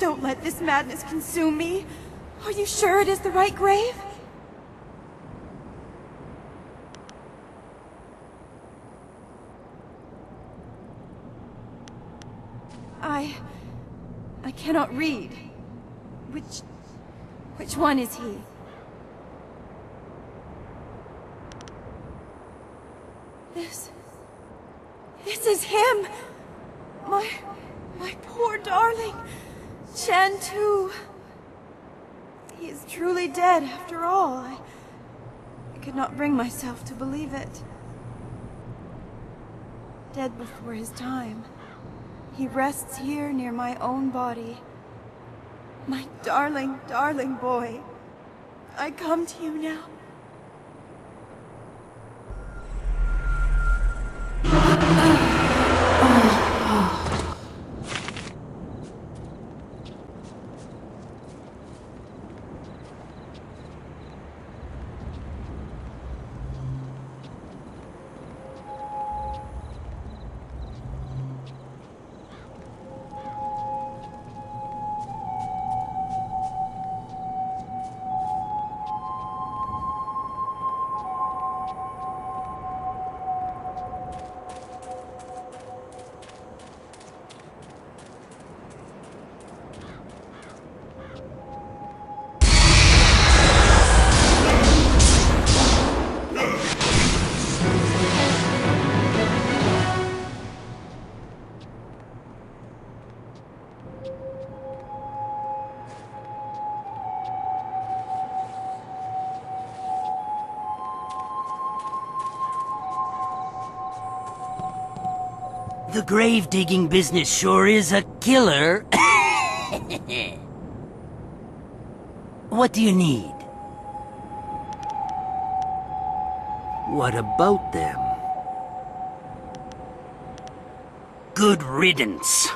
don't let this madness consume me. Are you sure it is the right grave? I cannot read. Which one is he? This is him! My poor darling! Zhen too! He is truly dead after all. I could not bring myself to believe it. Dead before his time. He rests here near my own body. My darling, darling boy. I come to you now. The grave-digging business sure is a killer. What do you need? What about them? Good riddance.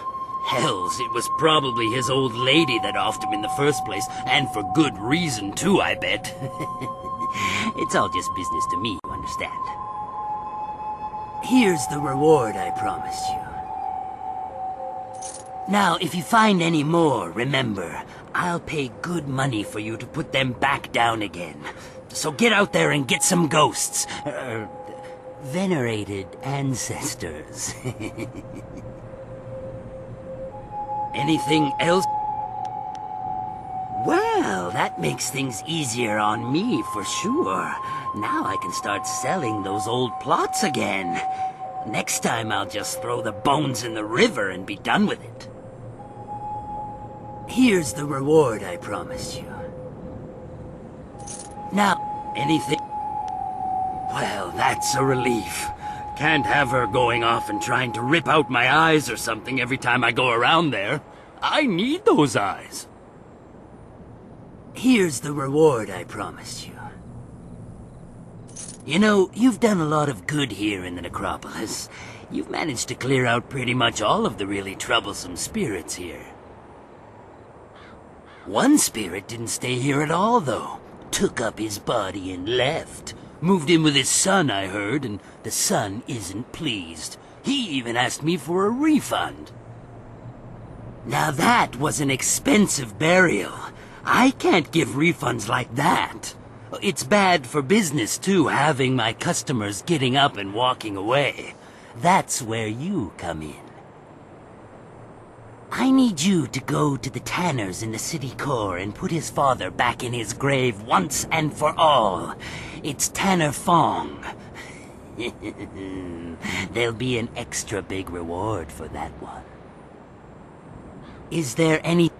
Hells, it was probably his old lady that offed him in the first place, and for good reason too, I bet. It's all just business to me, you understand? Here's the reward I promised you. Now, if you find any more, remember, I'll pay good money for you to put them back down again. So get out there and get some ghosts. Venerated ancestors. Anything else? Well, that makes things easier on me, for sure. Now I can start selling those old plots again. Next time I'll just throw the bones in the river and be done with it. Here's the reward I promised you. Now, anything? Well, that's a relief. Can't have her going off and trying to rip out my eyes or something every time I go around there. I need those eyes. Here's the reward I promised you. You know, you've done a lot of good here in the Necropolis. You've managed to clear out pretty much all of the really troublesome spirits here. One spirit didn't stay here at all, though. Took up his body and left. Moved in with his son, I heard, and the son isn't pleased. He even asked me for a refund. Now that was an expensive burial. I can't give refunds like that. It's bad for business, too, having my customers getting up and walking away. That's where you come in. I need you to go to the tanners in the city core and put his father back in his grave once and for all. It's Tanner Fong. There'll be an extra big reward for that one. Is there any...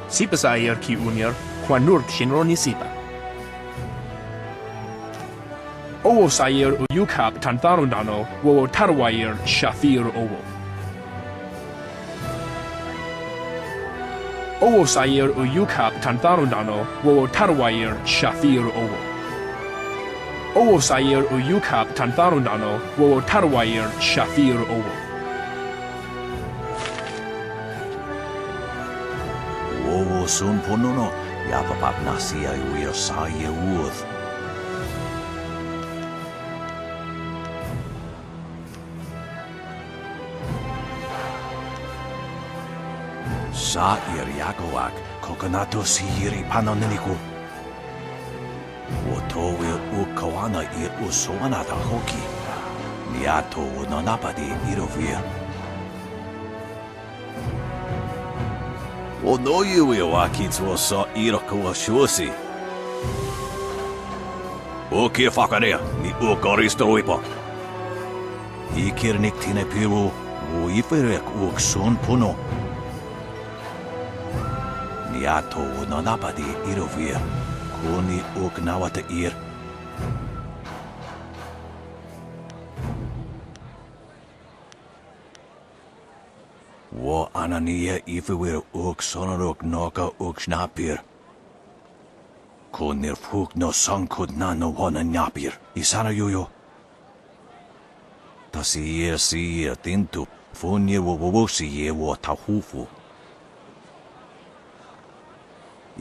Sipa sair ki unir, quanurt shinroni sipa. Owo sair uyukap tantarundano, wo tarwair shathir owo. Owo sair uyukap tantarundano, wo tarwair shathir owo. Owo sair uyukap tantarundano, wo tarwair shathir owo. Owo sun ponono, yapapak nasi ay uir saye uoth. Sa ir yakowak, kokonato siri panoneniku. Wotowe ukawana ir usoanata hoki. Niato nonapadi irovir. Onoyue wakitsu sa irokawa shusi. Oki fakarea, ni ukaristoipa. Ikirnik tine piru, uiferek uksun puno. Niato nonapadi irovir, kuni uknawata ir. Wo anania ifewir uk sonoruk noka uk snapir. Kunir fuk no sankud nano wana nyapir. Isana yuyo. Tasi si tintu funir wo si wo tahufu.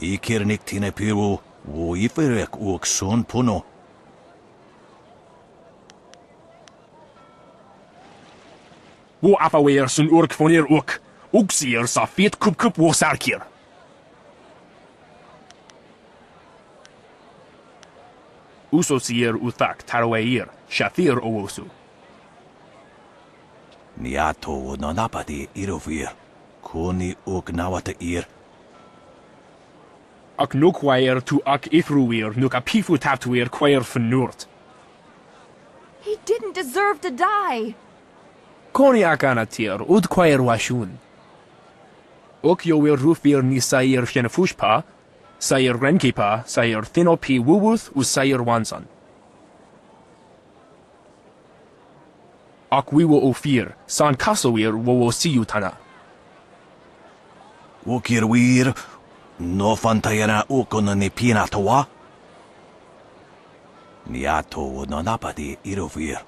Ikirnik tine piru, wo iferek uk son puno. Wo afawir sun urk fonir uk, uksir sa fit kup wo sarkir. Uso sir uthak tarwair, shathir owosu. Niato nonapadi irovir, kuni uk nawata ir. Ak nukwair tu ak ithruir nuk apifu taptuir kwair fnurt. He didn't deserve to die. Koni akanatir ud kwair washun. Uk yowir rufir ni sair shenefushpa, sair renkipa, sair thinopi wuwuth u sair wansan. Ak wiwo ofir, san kasowir wo siyutana. Ukirwir, no fantayana ukona ni pinatawa. Niato nonapadi irovir,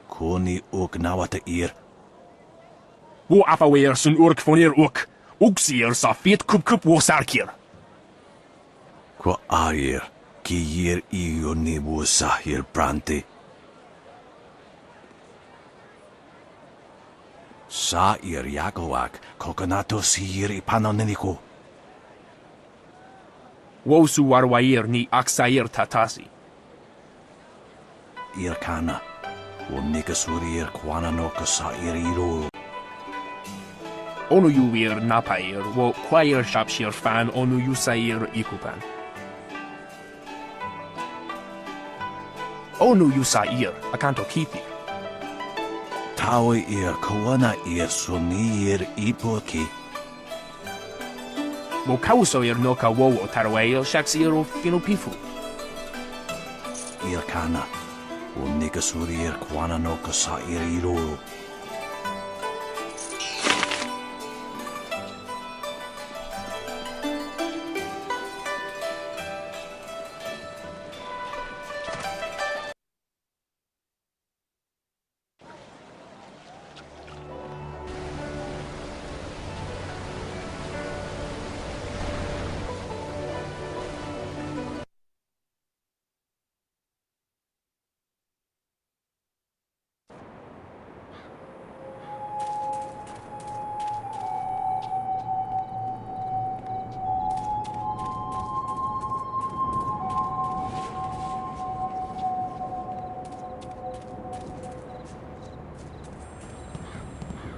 kuni uk nawata ir. Wo afawir sun urk fonir uk, uksir sa fit kup wo sarkir. Kwa air, ki yir iyo ni wo sahir brante. Sa ir yakowak, kokonato sir ipanoneniku. Wo su warwair ni aksair tatasi. Irkana, wo nikasurir kwana no kasair iro. Onu yuwir napair wo kwair shapshir fan onu yusair ikupan. Onu yusair akanto kithi. Tawe ir kawana ir sunir ipoki. Wo kausoir noka wowo tarwair shaksiro finopifu. Irkana, wo nikasurir kwana no kasair iro.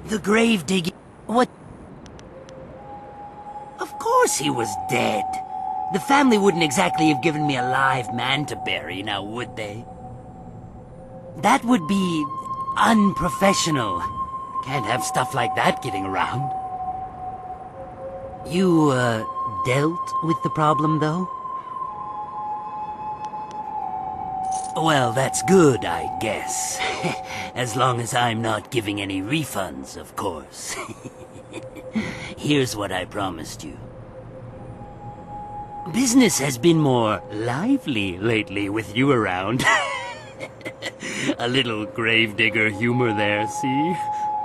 The grave digging... What? Of course he was dead. The family wouldn't exactly have given me a live man to bury, now would they? That would be unprofessional. Can't have stuff like that getting around. You, dealt with the problem, though? Well, that's good, I guess. As long as I'm not giving any refunds, of course. Here's what I promised you. Business has been more lively lately with you around. A little gravedigger humor there, see?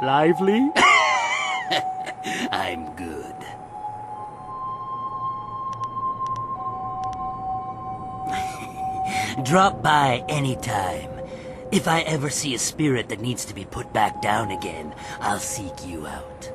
Lively? I'm good. Drop by anytime. If I ever see a spirit that needs to be put back down again, I'll seek you out.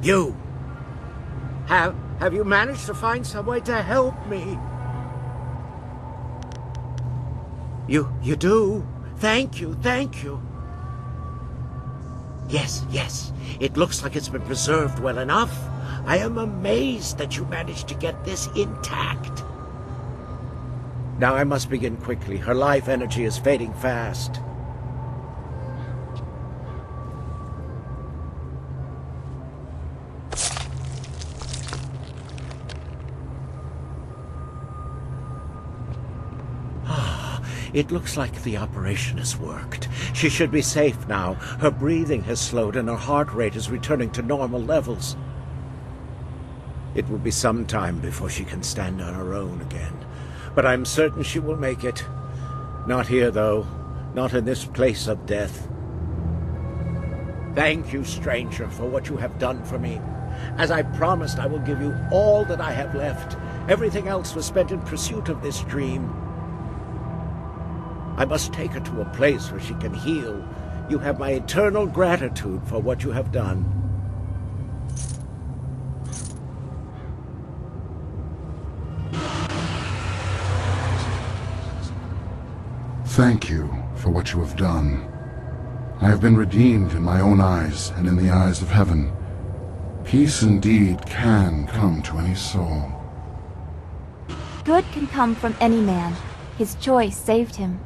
You! Have you managed to find some way to help me? You do? Thank you. Yes. It looks like it's been preserved well enough. I am amazed that you managed to get this intact. Now I must begin quickly. Her life energy is fading fast. It looks like the operation has worked. She should be safe now. Her breathing has slowed and her heart rate is returning to normal levels. It will be some time before she can stand on her own again. But I'm certain she will make it. Not here, though. Not in this place of death. Thank you, stranger, for what you have done for me. As I promised, I will give you all that I have left. Everything else was spent in pursuit of this dream. I must take her to a place where she can heal. You have my eternal gratitude for what you have done. Thank you for what you have done. I have been redeemed in my own eyes and in the eyes of heaven. Peace indeed can come to any soul. Good can come from any man. His choice saved him.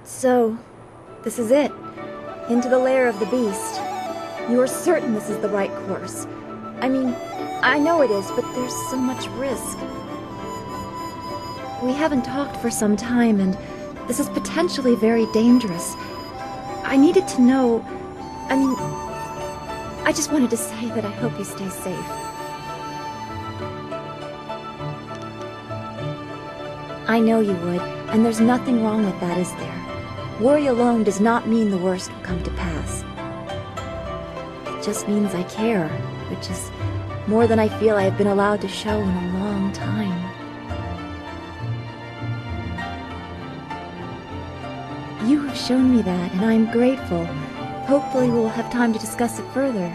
So, this is it. Into the lair of the beast. You are certain this is the right course. I mean, I know it is, but there's so much risk. We haven't talked for some time, and this is potentially very dangerous. I needed to know... I just wanted to say that I hope you stay safe. I know you would, and there's nothing wrong with that, is there? Worry alone does not mean the worst will come to pass. It just means I care, which is more than I feel I have been allowed to show in a long time. You have shown me that, and I'm grateful. Hopefully we'll have time to discuss it further.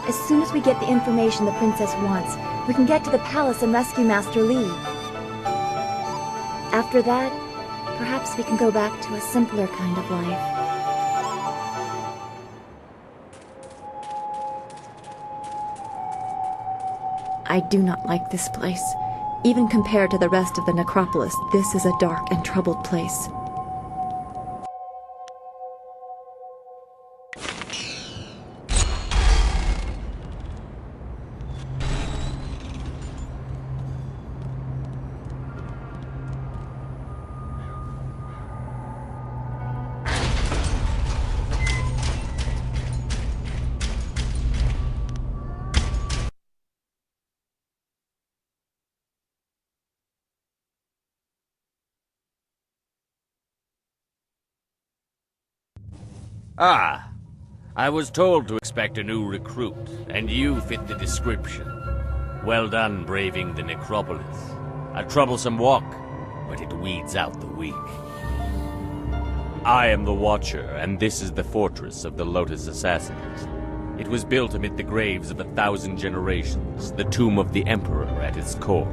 As soon as we get the information the princess wants, we can get to the palace and rescue Master Li. After that, perhaps we can go back to a simpler kind of life. I do not like this place. Even compared to the rest of the necropolis, this is a dark and troubled place. Ah, I was told to expect a new recruit, and you fit the description. Well done braving the necropolis. A troublesome walk, but it weeds out the weak. I am the Watcher, and this is the fortress of the Lotus Assassins. It was built amid the graves of 1,000 generations, the tomb of the Emperor at its core.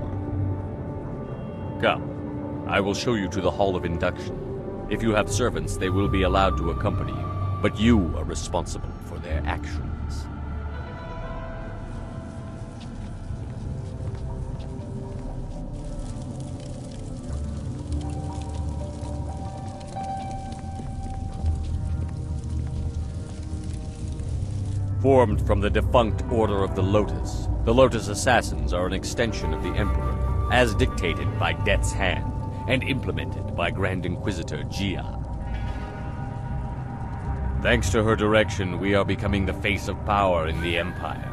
Come, I will show you to the Hall of Induction. If you have servants, they will be allowed to accompany you. But you are responsible for their actions. Formed from the defunct Order of the Lotus Assassins are an extension of the Emperor, as dictated by Death's Hand, and implemented by Grand Inquisitor Jia. Thanks to her direction, we are becoming the face of power in the Empire.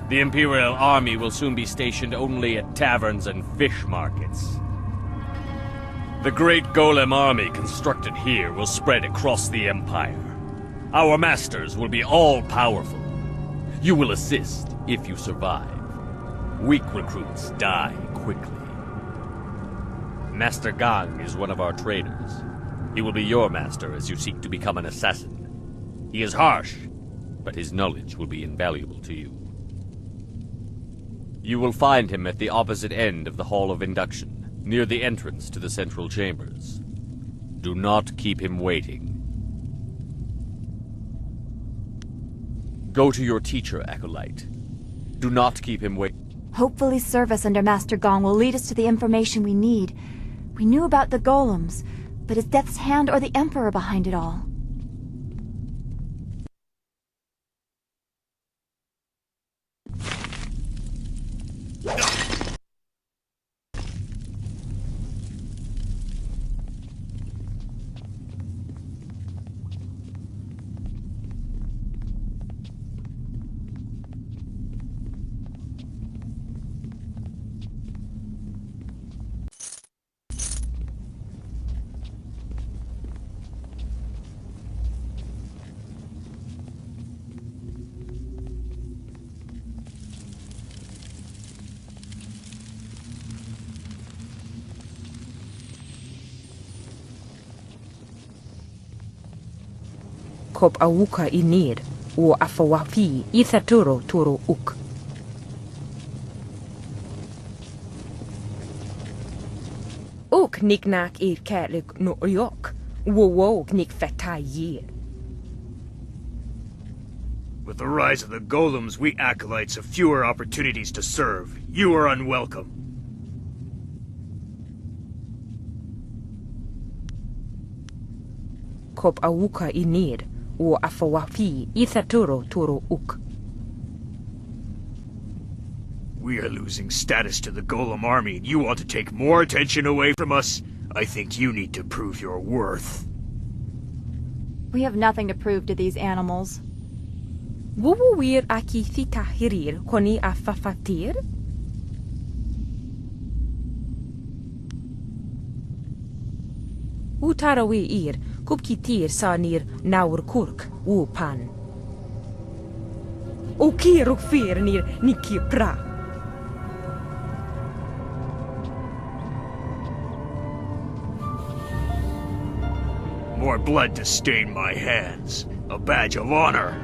The Imperial Army will soon be stationed only at taverns and fish markets. The great Golem army constructed here will spread across the Empire. Our masters will be all-powerful. You will assist if you survive. Weak recruits die quickly. Master Gang is one of our trainers. He will be your master as you seek to become an assassin. He is harsh, but his knowledge will be invaluable to you. You will find him at the opposite end of the Hall of Induction, near the entrance to the central chambers. Do not keep him waiting. Go to your teacher, Acolyte. Do not keep him waiting. Hopefully service under Master Gong will lead us to the information we need. We knew about the golems, but is Death's Hand or the Emperor behind it all? Kop awuka inir, o afawafi ithaturo turo uk. Uk niknak ir kerlik no yok, wo nik fetai yir. With the rise of the golems, we acolytes have fewer opportunities to serve. You are unwelcome. Kop awuka inir, o afawafi ithaturo turo uk. We are losing status to the golem army, and you want to take more attention away from us? I think you need to prove your worth. We have nothing to prove to these animals. Wuwu wir aki thita hirir koni afafatir? Utarawi ir, kubkitir sanir naur kurk, pan. O kiruk fir nir niki pra. More blood to stain my hands. A badge of honor.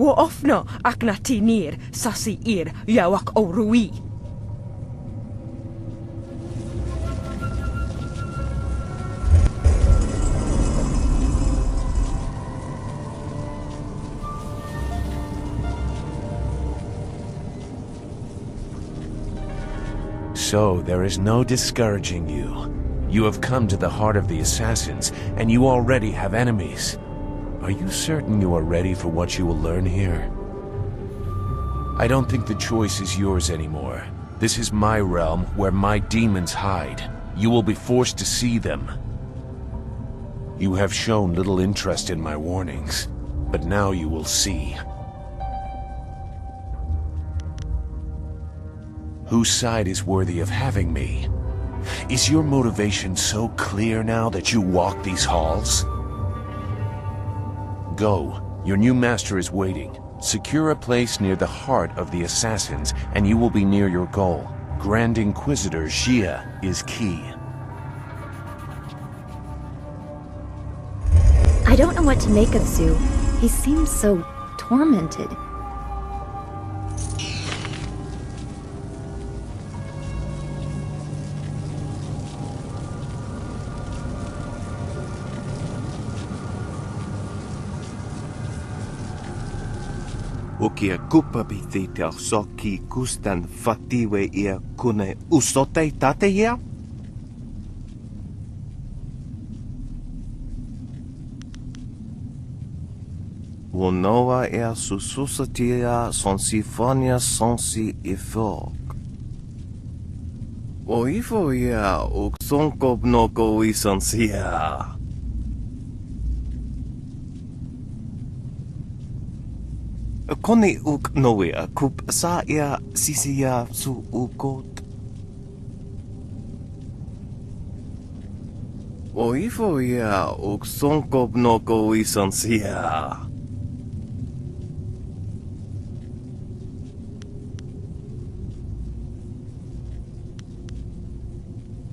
wo ofno ac na ti nir sasi ir yawak o rui. So there is no discouraging you. You have come to the heart of the assassins, and you already have enemies. Are you certain you are ready for what you will learn here? I don't think the choice is yours anymore. This is my realm where my demons hide. You will be forced to see them. You have shown little interest in my warnings, but now you will see. Whose side is worthy of having me? Is your motivation so clear now that you walk these halls? Go. Your new master is waiting. Secure a place near the heart of the assassins, and you will be near your goal. Grand Inquisitor Xia is key. I don't know what to make of Zhu. He seems so tormented. Ukia kupapiti te soki kustan fatiwe ia kune usote tate ia? Wonoa ia sususatia sonsifonia sonsi ifok. Oifo ia uksonkop noko isonsia. Koni uk noea kup sa ia sisia su ukot. Oifo ia uk sonkop noko isonsia.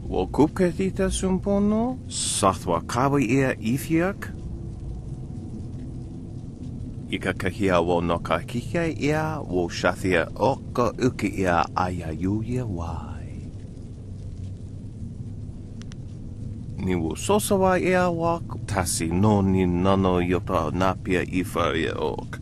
Wo kupketita sumpono? Sathwa kawi ia ifiak? Ika kahia wo no ka kihia ia wo shathia oka uki ia ayayuya wai. Ni wo sosawa ia wak tasi no ni nano yopa napia ifa ia ok.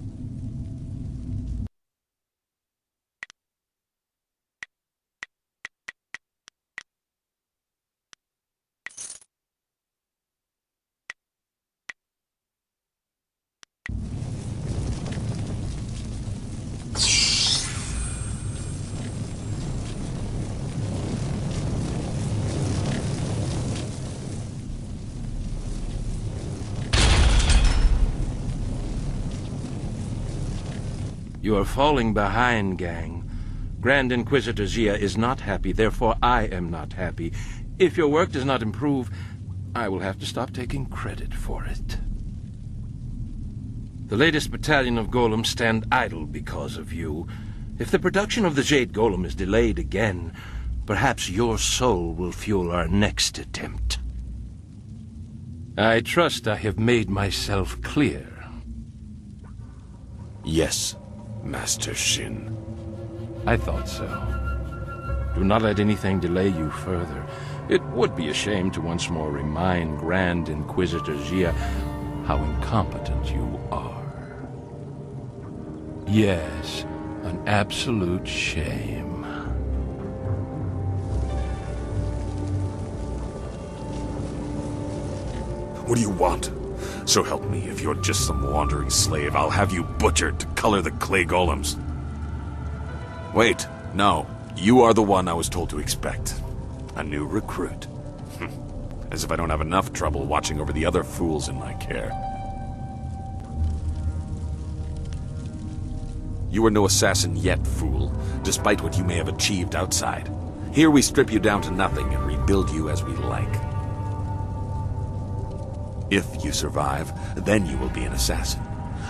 You are falling behind, gang. Grand Inquisitor Xia is not happy, therefore I am not happy. If your work does not improve, I will have to stop taking credit for it. The latest battalion of golems stand idle because of you. If the production of the Jade golem is delayed again, perhaps your soul will fuel our next attempt. I trust I have made myself clear. Yes, Master Shin. I thought so. Do not let anything delay you further. It would be a shame to once more remind Grand Inquisitor Xia how incompetent you are. Yes, an absolute shame. What do you want? So help me, if you're just some wandering slave, I'll have you butchered to color the clay golems. Wait, no. You are the one I was told to expect. A new recruit. As if I don't have enough trouble watching over the other fools in my care. You are no assassin yet, fool, despite what you may have achieved outside. Here we strip you down to nothing and rebuild you as we like. If you survive, then you will be an assassin.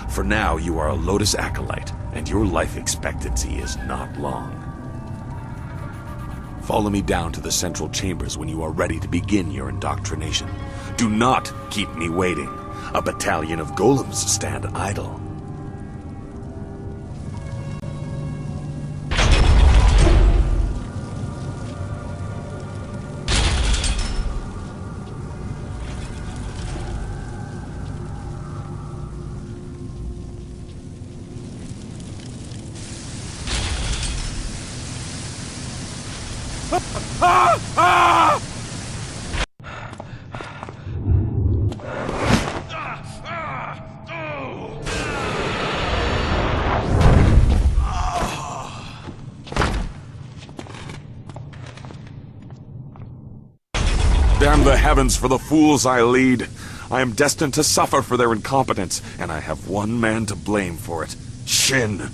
For now, you are a Lotus acolyte, and your life expectancy is not long. Follow me down to the central chambers when you are ready to begin your indoctrination. Do not keep me waiting. A battalion of golems stand idle. Damn the heavens for the fools I lead. I am destined to suffer for their incompetence, and I have one man to blame for it. Shin.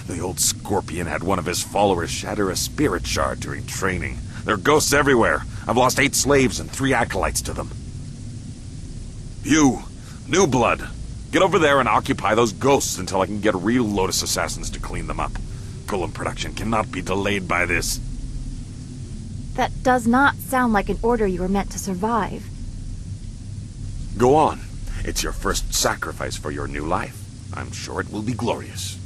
The old scorpion had one of his followers shatter a spirit shard during training. There are ghosts everywhere. I've lost 8 slaves and 3 acolytes to them. You, New Blood, get over there and occupy those ghosts until I can get real Lotus assassins to clean them up. Golem production cannot be delayed by this. That does not sound like an order you were meant to survive. Go on. It's your first sacrifice for your new life. I'm sure it will be glorious.